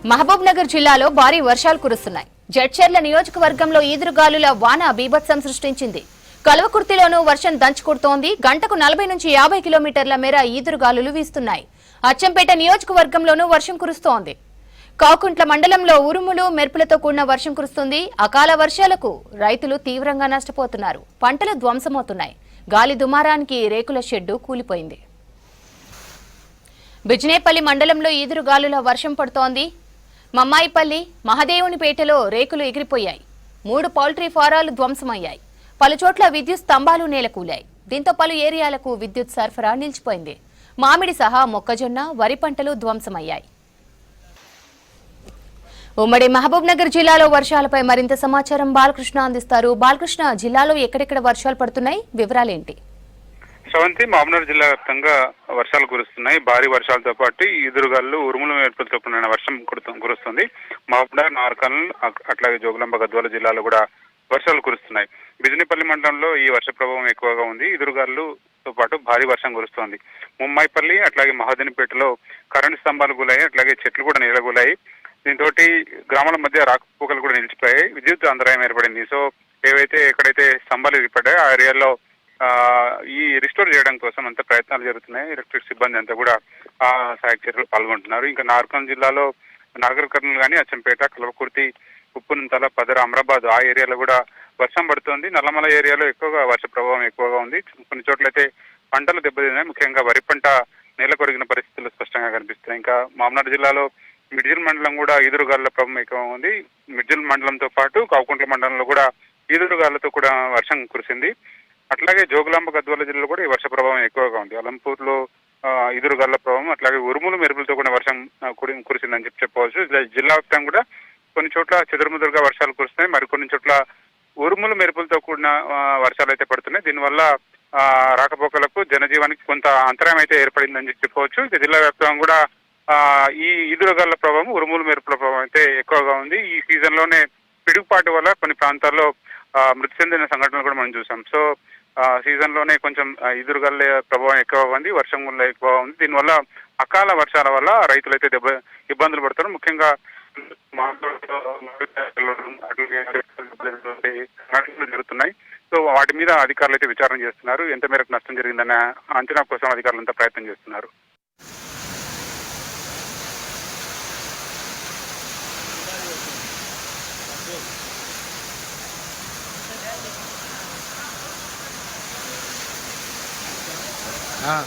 మహబూబ్ నగర్ జిల్లాలో భారీ వర్షాలు కురుస్తున్నాయి. జడ్చర్ల నియోజకవర్గంలో ఈదురుగాలుల వాన బీభత్సం సృష్టించింది. కల్వకుర్తిలోనూ వర్షం దంచుకొడుతోంది. గంటకు 40 నుంచి 50 కిలోమీటర్ల మేర ఈదురుగాలులు వీస్తున్నాయి. అచ్చంపేట నియోజకవర్గంలోనూ వర్షం కురుస్తోంది. కాకుంట్ల మండలంలో ఉరుములు మెరుపులతో కూడిన వర్షం కురుస్తుంది. అకాల వర్షాలకు రైతులు తీవ్రంగా నష్టపోతున్నారు. పంటలు ధ్వంసమవుతున్నాయి. గాలి దుమారానికి రేకుల షెడ్డు కూలిపోయింది. బిజినేపల్లి మండలంలో ఈదురుగాలుల వర్షం పడుతోంది. మమ్మాయిపల్లి, మహదేవునిపేటలో రేకులు ఎగిరిపోయాయి. 3 పౌల్ట్రీ ఫారాలు ధ్వంసమయ్యాయి. పలుచోట్ల విద్యుత్ స్తంభాలు నేలకూలాయి. దీంతో పలు ఏరియాలకు విద్యుత్ సరఫరా నిలిచిపోయింది. మామిడి సహా మొక్కజొన్న, వరి పంటలు ధ్వంసమయ్యాయి. ఉమ్మడి మహబూబ్ నగర్ జిల్లాలో వర్షాలపై మరింత సమాచారం బాలకృష్ణ అందిస్తారు. బాలకృష్ణ, జిల్లాలో ఎక్కడెక్కడ వర్షాలు పడుతున్నాయి, వివరాలేంటి? శ్రవంతి, మహబూబ్నగర్ జిల్లా వ్యాప్తంగా వర్షాలు కురుస్తున్నాయి. భారీ వర్షాలతో పాటు ఈదురుగాలు, ఉరుముల మెరుపులతో కూడిన వర్షం కురుస్తుంది. మహబూబ్నగర్, నార్కల్, అట్లాగే జోగులాంబ, గద్వాల జిల్లాలో కూడా వర్షాలు కురుస్తున్నాయి. బిజినేపల్లి మండలంలో ఈ వర్ష ప్రభావం ఎక్కువగా ఉంది. ఈదురుగాలుతో పాటు భారీ వర్షం కురుస్తోంది. ముమ్మాయిపల్లి, అట్లాగే మహాదేవునిపేటలో కరెంటు స్తంభాలు గులాయి, అట్లాగే చెట్లు కూడా నీలగూలాయి. దీంతో గ్రామాల మధ్య రాకపోకలు కూడా నిలిచిపోయాయి. విద్యుత్ అంతరాయం ఏర్పడింది. సో ఎక్కడైతే స్తంభాలు ఏర్పడ్డాయో ఆ ఏరియాలో ఈ రిస్టోర్ చేయడం కోసం అంతా ప్రయత్నాలు జరుగుతున్నాయి. ఎలక్ట్రిక్ సిబ్బంది అంతా కూడా ఆ సహాయక చర్యలు పాల్గొంటున్నారు. ఇంకా నార్కల్ జిల్లాలో నాగర్ కర్నూలు కానీ, అచ్చంపేట, కల్వకుర్తి, ఉప్పునంతల, పదర, అమరాబాద్ ఆ ఏరియాలో కూడా వర్షం పడుతోంది. నల్లమల ఏరియాలో ఎక్కువగా వర్ష ప్రభావం ఎక్కువగా ఉంది. కొన్ని చోట్లయితే పంటలు దెబ్బతిన్నాయి. ముఖ్యంగా వరి పంట నేల కొరిగిన పరిస్థితులు స్పష్టంగా కనిపిస్తున్నాయి. ఇంకా మహబూబ్నగర్ జిల్లాలో మిడ్జిల్ మండలం కూడా ఈదురుగాలుల ప్రభావం ఎక్కువగా ఉంది. మిడ్జిల్ మండలంతో పాటు కాకుంట్ల మండలంలో కూడా ఈదురుగాలులతో కూడా వర్షం కురిసింది. అట్లాగే జోగులాంబ, గద్వాల జిల్లాలో కూడా ఈ వర్ష ప్రభావం ఎక్కువగా ఉంది. అలంపూర్లో ఈదురుగాలుల ప్రభావం, అట్లాగే ఉరుములు మెరుపులతో కూడా వర్షం కురిసిందని చెప్పవచ్చు. జిల్లా వ్యాప్తంగా కూడా కొన్ని చోట్ల చెదురుముదురుగా వర్షాలు కురుస్తున్నాయి. మరికొన్ని చోట్ల ఉరుములు మెరుపులతో కూడిన వర్షాలు అయితే పడుతున్నాయి. దీనివల్ల రాకపోకలకు, జనజీవానికి కొంత అంతరాయం అయితే ఏర్పడిందని చెప్పవచ్చు. జిల్లా వ్యాప్తంగా కూడా ఈ ఈదురుగాలుల ప్రభావం, ఉరుములు మెరుపుల ప్రభావం అయితే ఎక్కువగా ఉంది. ఈ సీజన్ లోనే పిడుగుపాటు వల్ల కొన్ని ప్రాంతాల్లో మృతి చెందిన సంఘటనలు కూడా మనం చూసాం. సో సీజన్ లోనే కొంచెం ఈదురుగాలుల ప్రభావం ఎక్కువగా ఉంది, వర్షం వల్ల ఎక్కువగా ఉంది. దీనివల్ల అకాల వర్షాల వల్ల రైతులు అయితే ఇబ్బందులు పడతారు. ముఖ్యంగా సంఘటనలు జరుగుతున్నాయి. సో వాటి మీద అధికారులు అయితే విచారణ చేస్తున్నారు. ఎంత మేరకు నష్టం జరిగిందన్న అంచనా కోసం అధికారులంతా ప్రయత్నం చేస్తున్నారు. हाँ